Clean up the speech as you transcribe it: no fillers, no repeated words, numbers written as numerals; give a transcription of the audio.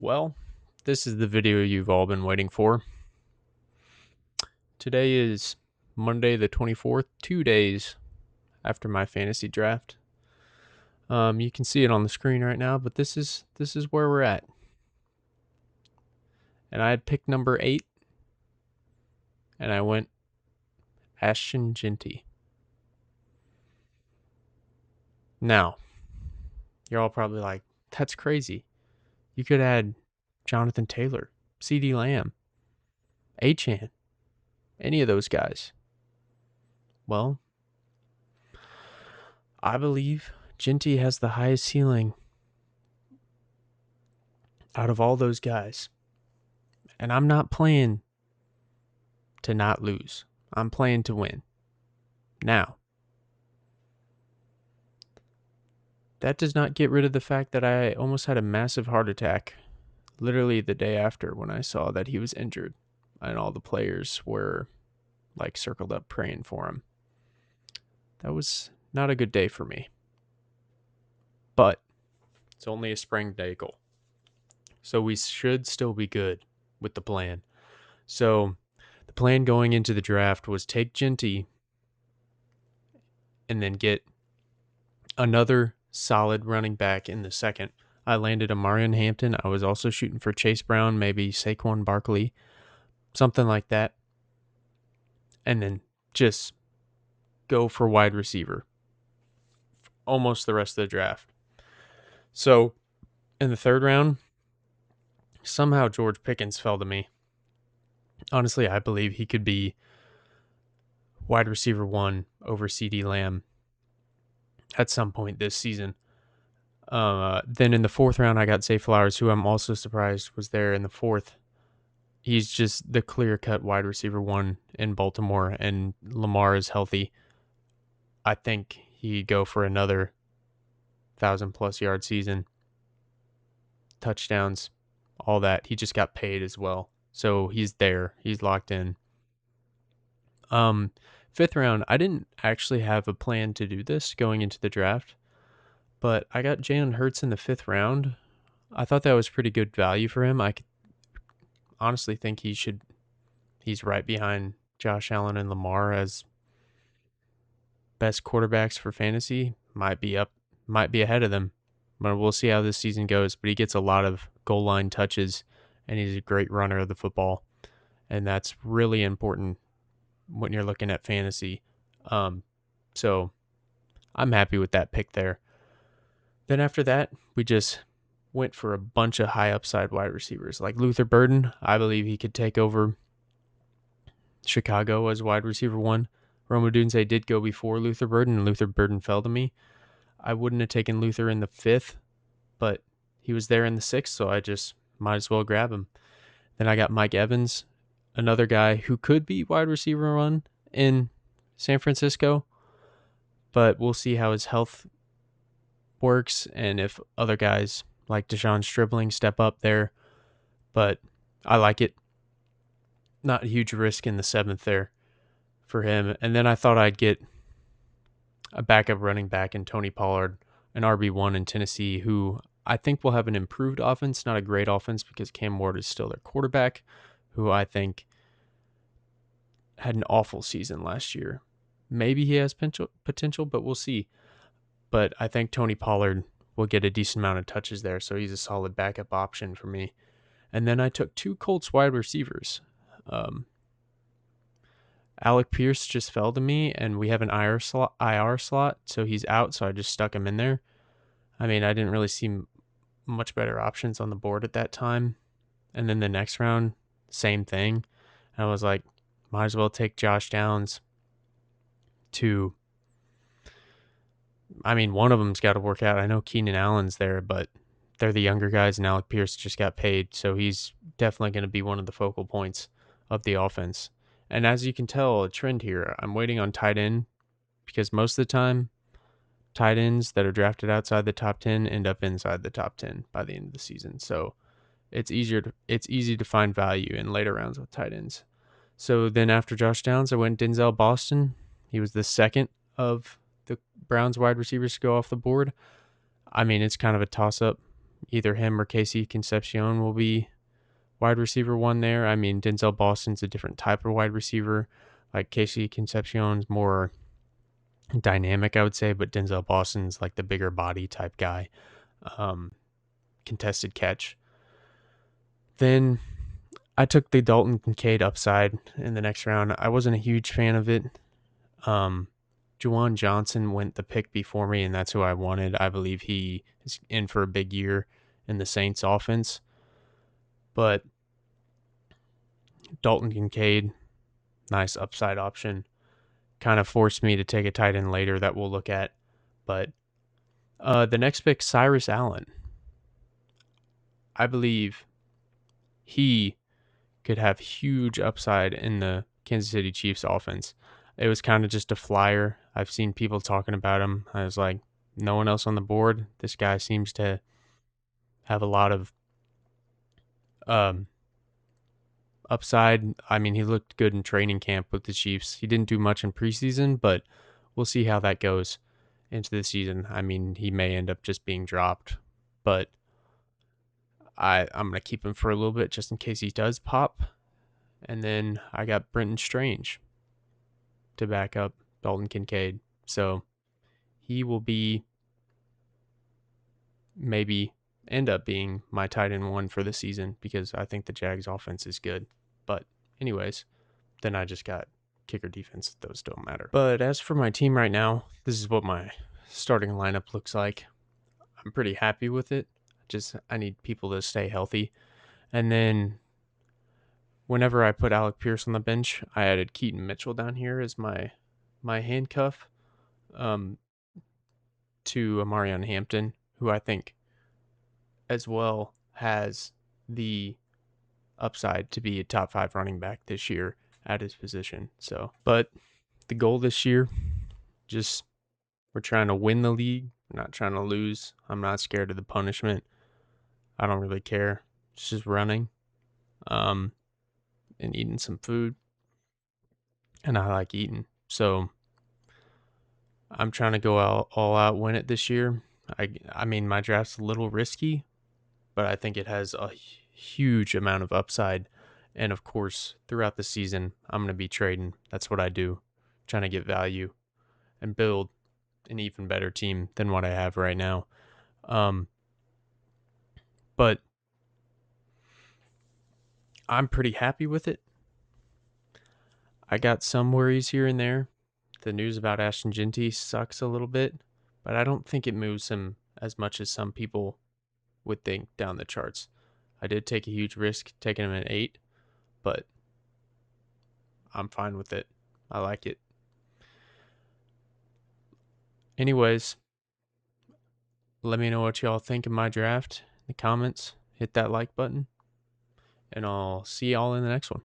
Well, this is the video you've all been waiting for. Today is Monday the 24th, 2 days after my fantasy draft. You can see it on the screen right now, but this is where we're at. And I had picked number 8, and I went Ashton Ginty. Now, you're all probably like, that's crazy. You could add Jonathan Taylor, CeeDee Lamb, Achane, any of those guys. Well, I believe Ginty has the highest ceiling out of all those guys. And I'm not playing to not lose. I'm playing to win. Now, that does not get rid of the fact that I almost had a massive heart attack literally the day after when I saw that he was injured and all the players were like circled up praying for him. That was not a good day for me. But it's only a sprained ankle. So we should still be good with the plan. So the plan going into the draft was take Ginty and then get another solid running back in the second. I landed Amarian Hampton. I was also shooting for Chase Brown, maybe Saquon Barkley, something like that. And then just go for wide receiver almost the rest of the draft. So in the third round, somehow George Pickens fell to me. Honestly, I believe he could be wide receiver 1 over CeeDee Lamb at some point this season. Then in the fourth round, I got Zay Flowers, who I'm also surprised was there in the fourth. He's just the clear-cut wide receiver 1 in Baltimore, and Lamar is healthy. I think he'd go for another 1,000-plus yard season, touchdowns, all that. He just got paid as well, so he's there. He's locked in. Fifth round, I didn't actually have a plan to do this going into the draft, but I got Jalen Hurts in the fifth round. I thought that was pretty good value for him. I could honestly think he's right behind Josh Allen and Lamar as best quarterbacks for fantasy. Might be ahead of them. But we'll see how this season goes. But he gets a lot of goal line touches, and he's a great runner of the football. And that's really important when you're looking at fantasy. So I'm happy with that pick there. Then after that, we just went for a bunch of high upside wide receivers. Like Luther Burden, I believe he could take over Chicago as wide receiver 1. Rome Odunze did go before Luther Burden, and Luther Burden fell to me. I wouldn't have taken Luther in the 5th, but he was there in the 6th, so I just might as well grab him. Then I got Mike Evans, another guy who could be wide receiver 1 in San Francisco, but we'll see how his health works and if other guys like Deshaun Stribling step up there. But I like it. Not a huge risk in the 7th there for him. And then I thought I'd get a backup running back in Tony Pollard, an RB1 in Tennessee, who I think will have an improved offense, not a great offense because Cam Ward is still their quarterback, who I think had an awful season last year. Maybe he has potential, but we'll see. But I think Tony Pollard will get a decent amount of touches there, so he's a solid backup option for me. And then I took 2 Colts wide receivers. Alec Pierce just fell to me, and we have an IR slot, so he's out, so I just stuck him in there. I mean, I didn't really see much better options on the board at that time. And then the next round, same thing. I was like, might as well take Josh Downs to... I mean, one of them's got to work out. I know Keenan Allen's there, but they're the younger guys, and Alec Pierce just got paid, so he's definitely going to be one of the focal points of the offense. And as you can tell, a trend here, I'm waiting on tight end because most of the time, tight ends that are drafted outside the top 10 end up inside the top 10 by the end of the season. So it's easy to find value in later rounds with tight ends. So then after Josh Downs, I went Denzel Boston. He was the second of the Browns wide receivers to go off the board. I mean, it's kind of a toss-up either him or Casey Concepcion will be wide receiver one there. I mean, Denzel Boston's a different type of wide receiver. Like Casey Concepcion's more dynamic, I would say, but Denzel Boston's like the bigger body type guy. Contested catch. Then I took the Dalton Kincaid upside in the next round. I wasn't a huge fan of it. Juwan Johnson went the pick before me, and that's who I wanted. I believe he is in for a big year in the Saints offense. But Dalton Kincaid, nice upside option. Kind of forced me to take a tight end later that we'll look at. But the next pick, Cyrus Allen. I believe he could have huge upside in the Kansas City Chiefs offense. It was kind of just a flyer. I've seen people talking about him. I was like, no one else on the board. This guy seems to have a lot of upside. I mean, he looked good in training camp with the Chiefs. He didn't do much in preseason, but we'll see how that goes into the season. I mean, he may end up just being dropped, but I'm going to keep him for a little bit just in case he does pop. And then I got Brenton Strange to back up Dalton Kincaid. So he will be maybe end up being my tight end one for the season because I think the Jags offense is good. But anyways, then I just got kicker defense. Those don't matter. But as for my team right now, this is what my starting lineup looks like. I'm pretty happy with it. I need people to stay healthy. And then whenever I put Alec Pierce on the bench, I added Keaton Mitchell down here as my handcuff to Amarion Hampton, who I think as well has the upside to be a top 5 running back this year at his position. So, but the goal this year, just we're trying to win the league, we're not trying to lose. I'm not scared of the punishment. I don't really care. It's just running, and eating some food, and I like eating. So I'm trying to go all out, win it this year. I mean, my draft's a little risky, but I think it has a huge amount of upside. And of course, throughout the season, I'm going to be trading. That's what I do, trying to get value and build an even better team than what I have right now. But I'm pretty happy with it. I got some worries here and there. The news about Ashton Jeanty sucks a little bit, but I don't think it moves him as much as some people would think down the charts. I did take a huge risk taking him at 8, but I'm fine with it. I like it. Anyways, let me know what y'all think of my draft in the comments. Hit that like button, and I'll see y'all in the next one.